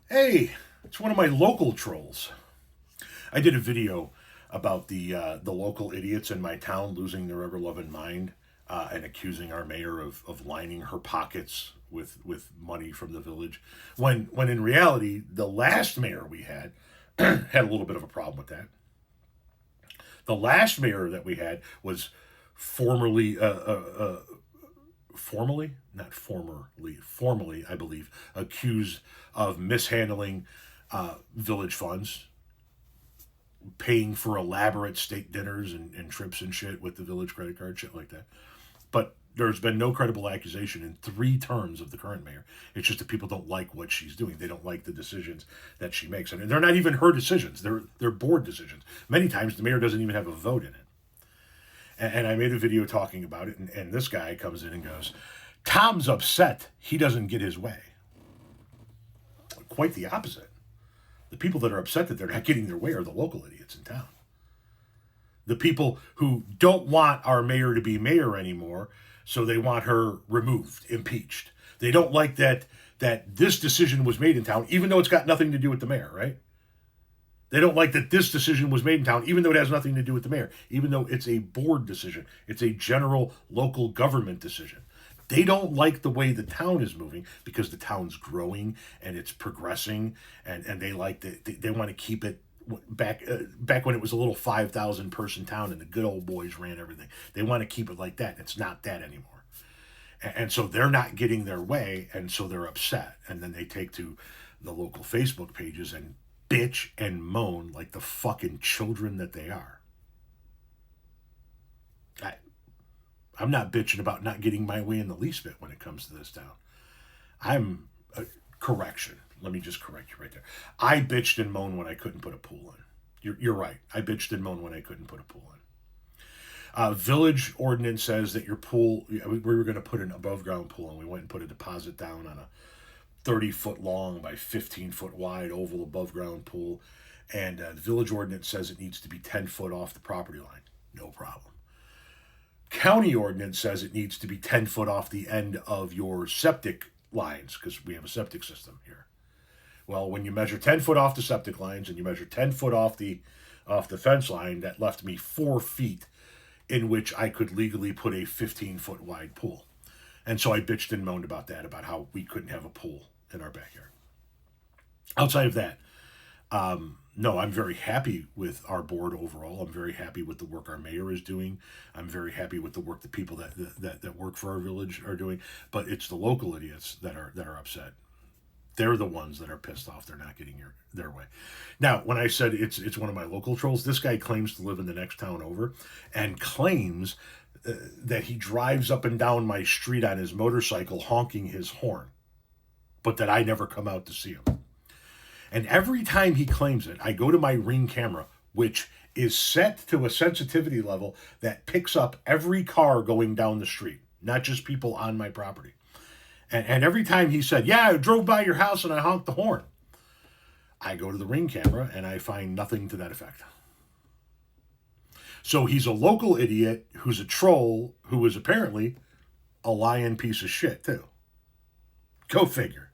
Hey, it's one of my local trolls. I did a video about the local idiots in my town losing their ever loving mind and accusing our mayor of lining her pockets with money from the village. When in reality, the last mayor we had had a little bit of a problem with that. The last mayor that we had was formerly formally, not formerly, formally, I believe, accused of mishandling village funds, paying for elaborate state dinners and trips and shit with the village credit card, shit like that. But there's been no credible accusation in 3 terms of the current mayor. It's just that people don't like what she's doing. They don't like the decisions that she makes. And they're not even her decisions. They're board decisions. Many times the mayor doesn't even have a vote in it. And I made a video talking about it, and this guy comes in and goes, Tom's upset he doesn't get his way. Quite the opposite. The people that are upset that they're not getting their way are the local idiots in town. The people who don't want our mayor to be mayor anymore, so they want her removed, impeached. They don't like that this decision was made in town, even though it's got nothing to do with the mayor, right? They don't like that this decision was made in town, even though it has nothing to do with the mayor, even though it's a board decision. It's a general local government decision. They don't like the way the town is moving because the town's growing and it's progressing, and they like they want to keep it back when it was a little 5,000 person town and the good old boys ran everything. They want to keep it like that. It's not that anymore. And so they're not getting their way, and so they're upset. And then they take to the local Facebook pages and bitch and moan like the fucking children that they are. I'm not bitching about not getting my way in the least bit when it comes to this town. Correction. Let me just correct you right there. I bitched and moaned when I couldn't put a pool in. You're right. I bitched and moaned when I couldn't put a pool in. Village ordinance says that your pool, we were going to put an above ground pool, and we went and put a deposit down on a 30-foot long by 15-foot wide oval above ground pool. And the village ordinance says it needs to be 10 foot off the property line. No problem. County ordinance says it needs to be 10 foot off the end of your septic lines, because we have a septic system here. Well, when you measure 10 foot off the septic lines and you measure 10 foot off the fence line, that left me 4 feet in which I could legally put a 15-foot wide pool. And so I bitched and moaned about that, about how we couldn't have a pool in our backyard. Outside of that, no, I'm very happy with our board overall. I'm very happy with the work our mayor is doing. I'm very happy with the work the people that work for our village are doing. But it's the local idiots that are upset. They're the ones that are pissed off. They're not getting their way. Now, when I said it's one of my local trolls, this guy claims to live in the next town over, and claims that he drives up and down my street on his motorcycle honking his horn, but that I never come out to see him. And every time he claims it, I go to my Ring camera, which is set to a sensitivity level that picks up every car going down the street, not just people on my property. And every time he said, yeah, I drove by your house and I honked the horn, I go to the Ring camera and I find nothing to that effect. So he's a local idiot who's a troll who is apparently a lying piece of shit, too. Go figure.